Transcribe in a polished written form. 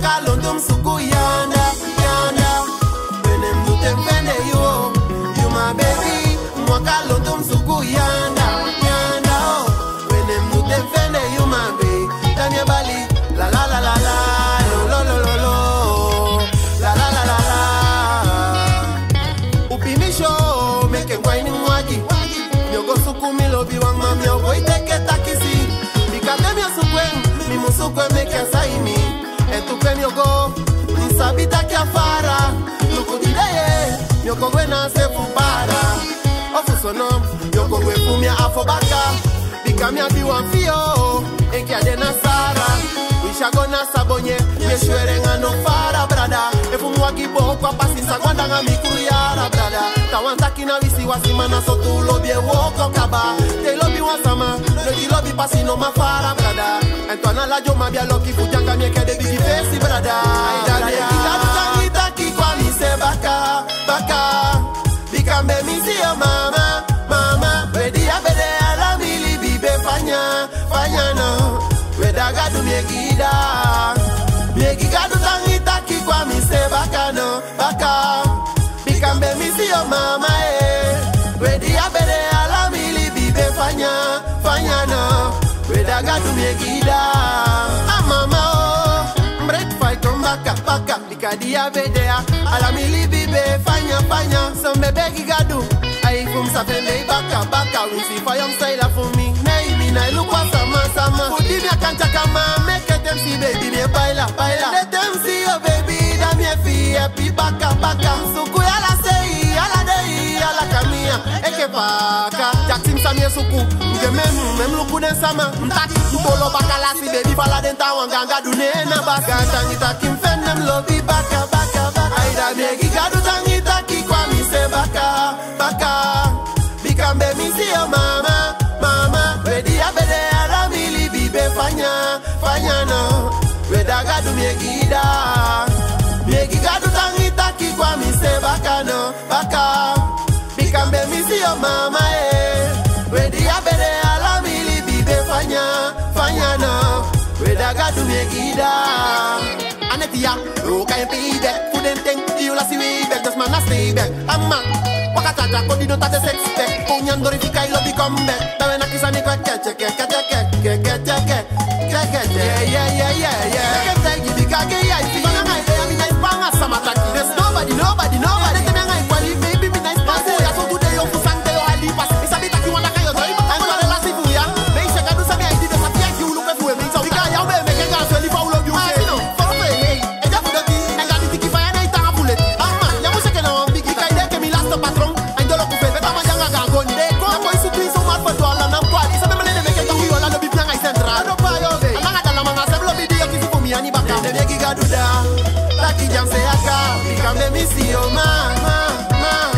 mwaka londum suku yanda, yanda. When em do them fende you, you my baby. Mwaka londum suku yanda, yanda. When em do them fende you my baby. Tanya Bali, la la la la la, lo lo lo lo, la la la la la. Upimisho, make a whining wagi. Yogo suku mi lobi wang mami yogo iteke takisi. Bikademia sukwen, mi musukwe make a saimi. Etupen yogo, nisabita kia fara. Luku dideye, yogo wena se fubara. Ofusono, yogo we fumia afobaka. Bikamia biwan fio, enki adena sara. Wisha gona sabonye, yeshwere ngano fara brada. Efu mwaki bo kwa pasi sagwanda nga mikuyara brada. Tawantaki na wisi wasimana sotu lobie woko kaba. Te lobi wasama, lodi lobi pasi no mafara brada. Entwana la jo mabia loki fujanga mieke de bigi fesi brada. Aidane kitadu tangitaki kwa mise baka, baka. Bikambe misi yo mama, mama. Wedi ya bede ala mili bibe fanya, fanya no. Wedaga du miegida, miegida du tangitaki kwa mise baka no, baka. Bikambe misi yo mama wedi ya bede ala mili bibe fanya, fanya no. Wedaga du miegida, ah mama oh. Break fight on baka, baka. Bikadi ya bede ala mili bibe fanya, fanya. Some bebe gigadu, I fum safende baka, baka. We see for young style for me. Nay me na look what sama, sama. Fudi mi akanta kama, make them see baby me baila, baila. Let them see your baby, that me fi happy baka, baka. Suku yala sei, yala dei, yala kamia, eke baka. Jackson samye suku, nge mem luku den sama. Mtaki, mpolo baka lasi baby fala den tawanganga dune na baka. Tangita kim fenem lobi baka, baka, baka. Aida megi gadu tangita ki kwa mi se baka, baka. Bikambe mi si yo mama, mama. Wedi ya bede ala mili bibe fanya, fanya no. Wedaga du miegida, miegida du tangita ki kwa mi se baka no, baka. Bikambe mi si yo mama wedi ya bede ala mili bibe fanya, fanya no. Wedaga du miegida. Anetia, roka en pibe, fudenteng, you la si wibe, just man a stay back. Amma, wakatata, kodi no tate sex back. Punyan dorifika ilo bi come back. Tawe na kisa ni kwa keche, keche, keche, keche, keche, yeah. Keche, give kage ya, if you wanna hide, I mean nice bang as some attack. There's nobody. Let them hang quali, baby, be nice bang. Ya so today yo fusante yo halipas. Isa bita ki wanna kayo, doi ba kamo la lasi fuya. May shaka do sabi ID, sa tiya ki ulu pe fuwe. So bika ya we make nga so li fa ulo bi uke. Patron, and don't look for better man young and go. They go and boys to do so much for all and I'm quite. Some men make it to you all and be playing I central. I don't buy your way. I'm not a man, I'm not video for me and back. They make it do that. Like jam say I got, become the missy, oh man.